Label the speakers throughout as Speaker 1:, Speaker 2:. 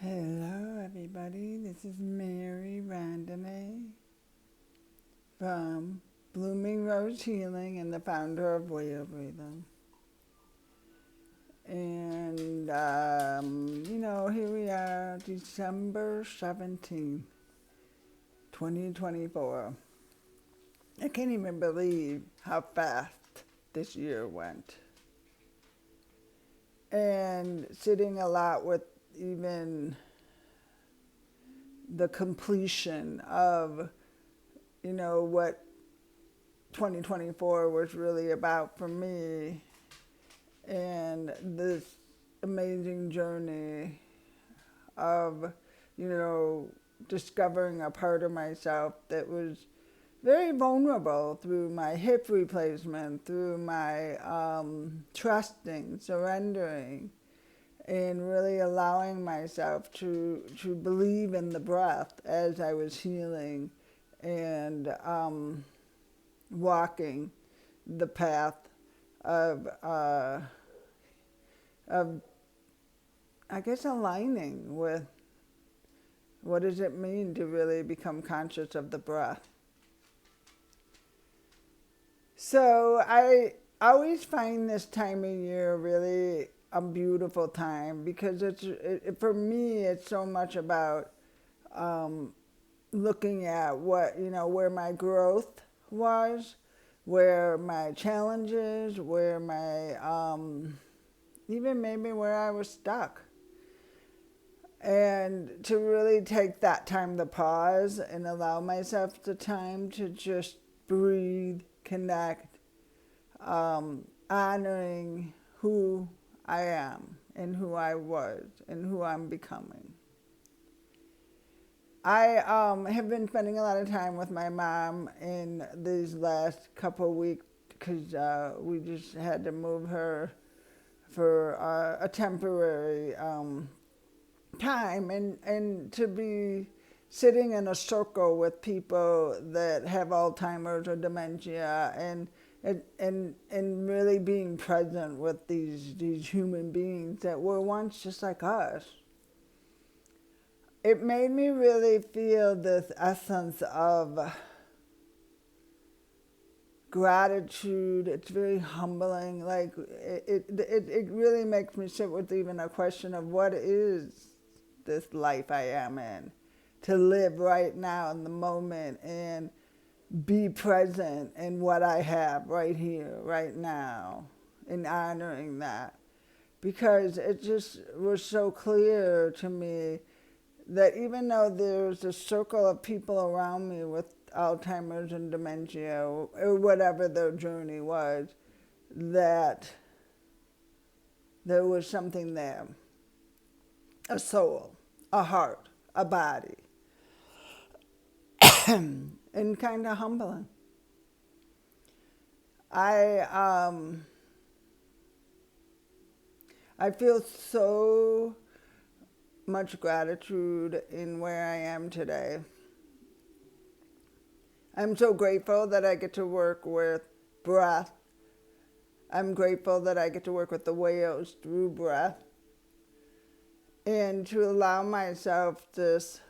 Speaker 1: Hello, everybody. This is Mary Rondenet from Blooming Rose Healing and the founder of WhaleBreathing. And, here we are, December 17th, 2024. I can't even believe how fast this year went. And sitting a lot with even the completion of, what 2024 was really about for me, and this amazing journey of, discovering a part of myself that was very vulnerable through my hip replacement, through my trusting, surrendering, and really allowing myself to believe in the breath as I was healing and walking the path of I guess, aligning with what does it mean to really become conscious of the breath. So I always find this time of year really a beautiful time because for me, it's so much about looking at what, where my growth was, where my challenges, where my, even maybe where I was stuck. And to really take that time to pause and allow myself the time to just breathe, connect, honoring who I am and who I was and who I'm becoming. I have been spending a lot of time with my mom in these last couple of weeks because we just had to move her for a temporary time, and to be sitting in a circle with people that have Alzheimer's or dementia, and really being present with these human beings that were once just like us. It made me really feel this essence of gratitude. It's very humbling. Like it really makes me sit with even a question of what is this life I am in, to live right now in the moment and be present in what I have right here, right now, and honoring that. Because it just was so clear to me that even though there's a circle of people around me with Alzheimer's and dementia or whatever their journey was, that there was something there, a soul, a heart, a body, and kind of humbling. I feel so much gratitude in where I am today. I'm so grateful that I get to work with breath. I'm grateful that I get to work with the whales through breath, and to allow myself this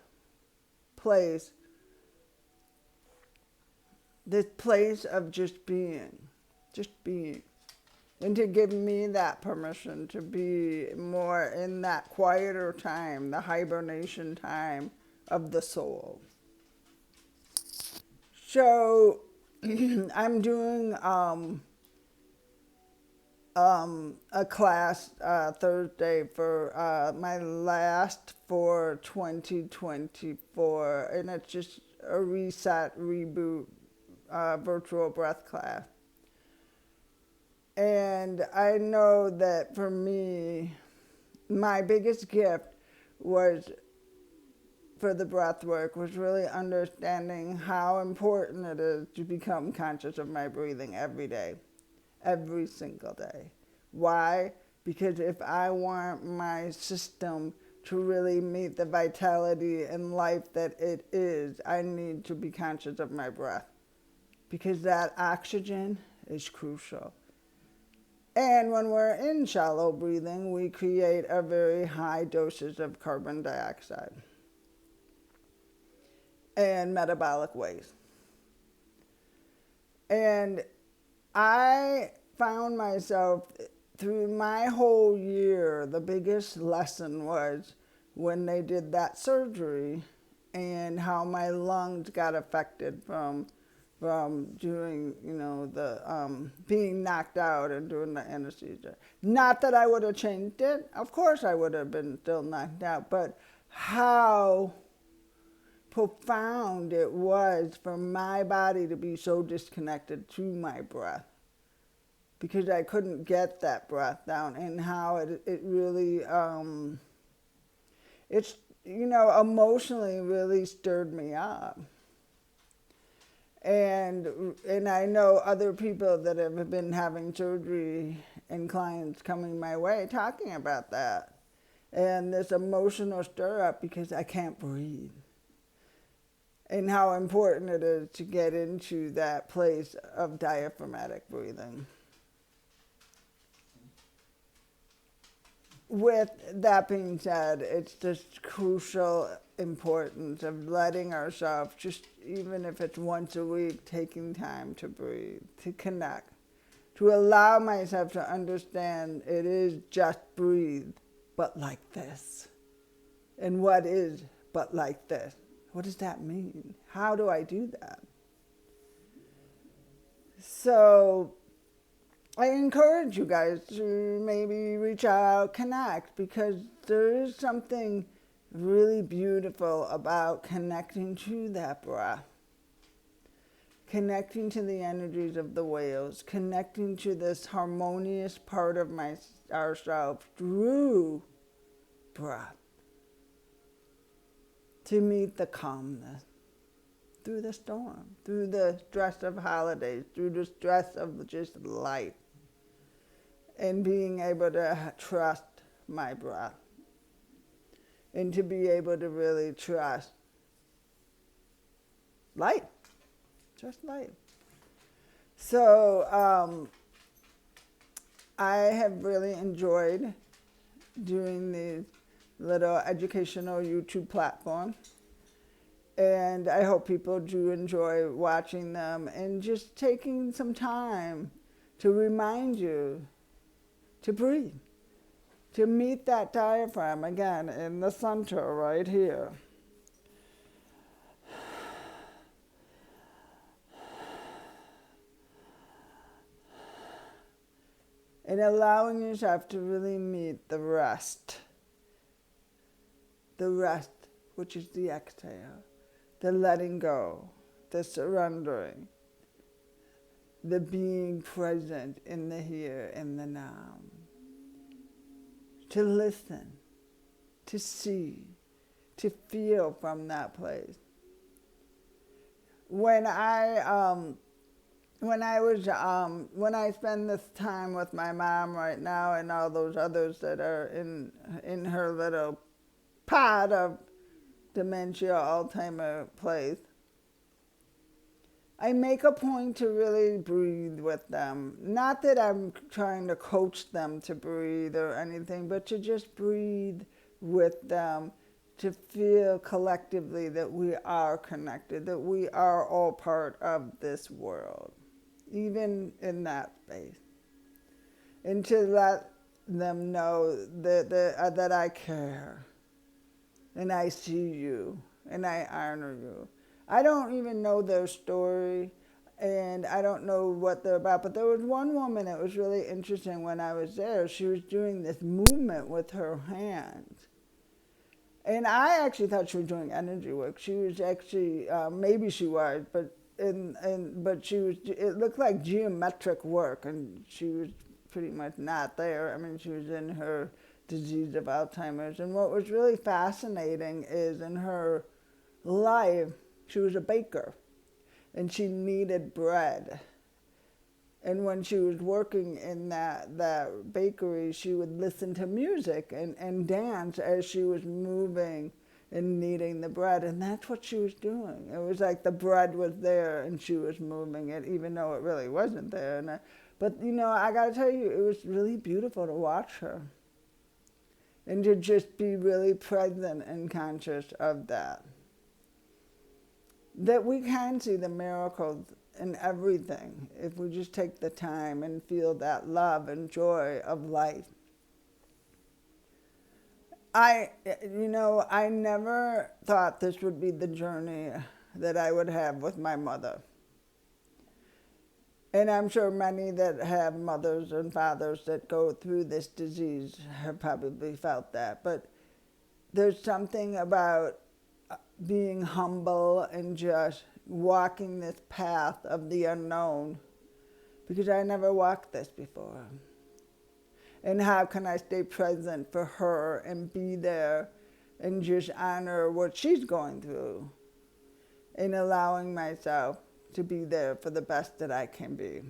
Speaker 1: place of just being, and to give me that permission to be more in that quieter time, the hibernation time of the soul. So I'm doing a class Thursday for my last for 2024, and it's just a reset, reboot virtual breath class. And I know that for me, my biggest gift was for the breath work was really understanding how important it is to become conscious of my breathing every day, every single day. Why? Because if I want my system to really meet the vitality and life that it is, I need to be conscious of my breath, because that oxygen is crucial. And when we're in shallow breathing, we create a very high dosage of carbon dioxide and metabolic waste. And I found myself through my whole year, the biggest lesson was when they did that surgery and how my lungs got affected from doing, the being knocked out and doing the anesthesia. Not that I would have changed it. Of course I would have been still knocked out, but how profound it was for my body to be so disconnected to my breath, because I couldn't get that breath down, and how it really, it's, emotionally really stirred me up. And I know other people that have been having surgery and clients coming my way talking about that. And this emotional stir up because I can't breathe. And how important it is to get into that place of diaphragmatic breathing. With that being said, it's just crucial importance of letting ourselves, just even if it's once a week, taking time to breathe, to connect, to allow myself to understand it is just breathe, but like this. And what is but like this? What does that mean? How do I do that? So I encourage you guys to maybe reach out, connect, because there is something really beautiful about connecting to that breath, connecting to the energies of the whales, connecting to this harmonious part of ourselves through breath, to meet the calmness, through the storm, through the stress of holidays, through the stress of just life, and being able to trust my breath, and to be able to really trust life, just life. So I have really enjoyed doing these little educational YouTube platforms. And I hope people do enjoy watching them and just taking some time to remind you to breathe, to meet that diaphragm again in the center right here. And allowing yourself to really meet the rest, which is the exhale. The letting go, the surrendering, the being present in the here and the now. To listen, to see, to feel from that place. When I spend this time with my mom right now and all those others that are in her little pod of dementia, Alzheimer place, I make a point to really breathe with them. Not that I'm trying to coach them to breathe or anything, but to just breathe with them, to feel collectively that we are connected, that we are all part of this world, even in that space. And to let them know that I care. And I see you, and I honor you. I don't even know their story, and I don't know what they're about, but there was one woman that was really interesting when I was there. She was doing this movement with her hands. And I actually thought she was doing energy work. She was actually, maybe she was, but she was, it looked like geometric work, and she was pretty much not there. I mean, she was in her disease of Alzheimer's. And what was really fascinating is in her life, she was a baker and she kneaded bread. And when she was working in that bakery, she would listen to music and dance as she was moving and kneading the bread. And that's what she was doing. It was like the bread was there and she was moving it, even though it really wasn't there. But, I got to tell you, it was really beautiful to watch her and to just be really present and conscious of that. That we can see the miracles in everything if we just take the time and feel that love and joy of life. I never thought this would be the journey that I would have with my mother. And I'm sure many that have mothers and fathers that go through this disease have probably felt that. But there's something about being humble and just walking this path of the unknown, because I never walked this before. And how can I stay present for her and be there and just honor what she's going through and allowing myself to be there for the best that I can be.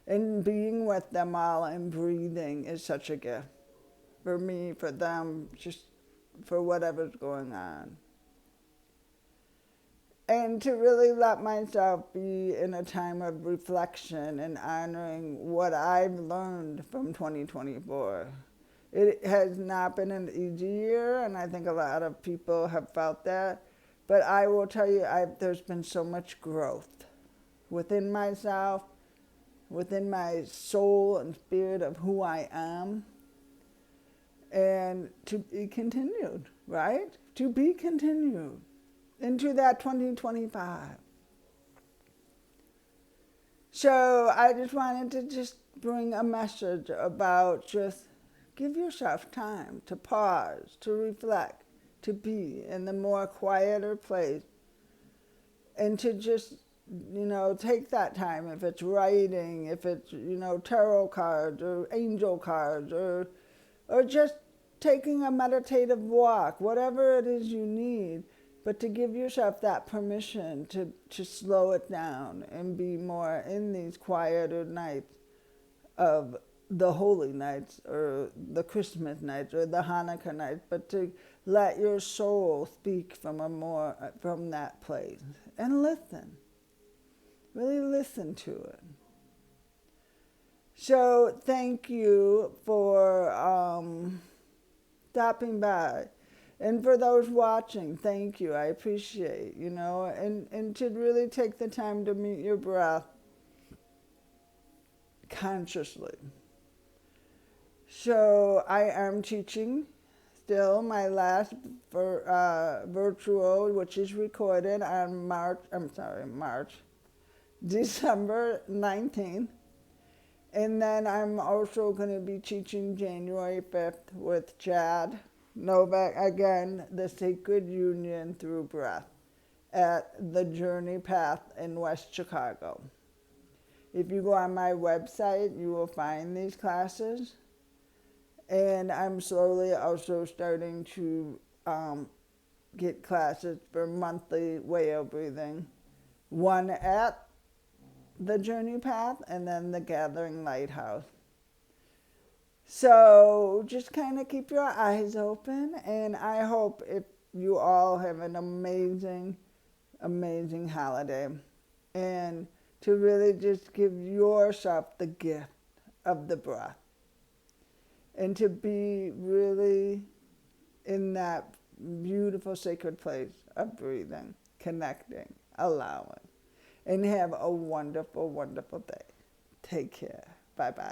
Speaker 1: And being with them all and breathing is such a gift for me, for them, just for whatever's going on. And to really let myself be in a time of reflection and honoring what I've learned from 2024. It has not been an easy year, and I think a lot of people have felt that. But I will tell you, there's been so much growth within myself, within my soul and spirit of who I am. And to be continued, right? To be continued into that 2025. So I just wanted to just bring a message about just give yourself time to pause, to reflect, to be in the more quieter place, and to just, take that time, if it's writing, if it's, tarot cards or angel cards, or just taking a meditative walk, whatever it is you need, but to give yourself that permission to slow it down and be more in these quieter nights of the holy nights or the Christmas nights or the Hanukkah nights, but to let your soul speak from that place and listen. Really listen to it. So thank you for stopping by. And for those watching, thank you. I appreciate, and to really take the time to meet your breath consciously. So I am teaching still my last virtual, which is recorded on December 19th. And then I'm also going to be teaching January 5th with Chad Novak, again, the Sacred Union Through Breath at the Journey Path in West Chicago. If you go on my website, you will find these classes. And I'm slowly also starting to get classes for monthly whale breathing. One at the Journey Path and then the Gathering Lighthouse. So just kind of keep your eyes open, and I hope if you all have an amazing, amazing holiday, and to really just give yourself the gift of the breath, and to be really in that beautiful sacred place of breathing, connecting, allowing, and have a wonderful, wonderful day. Take care. Bye-bye.